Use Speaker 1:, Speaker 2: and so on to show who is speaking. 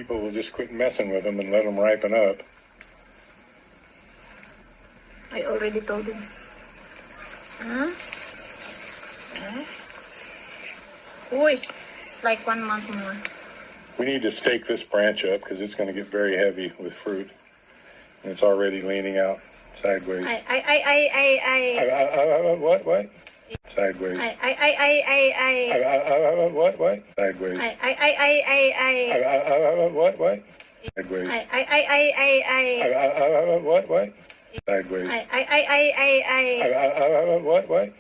Speaker 1: people will just quit messing with them and let them ripen up.
Speaker 2: I already told him. Huh? Uy, it's like 1 month more.
Speaker 1: We need to stake this branch up because it's going to get very heavy with fruit. And it's already leaning out sideways. What? Sideways. What? Sideways. What? Sideways. What? Sideways. What?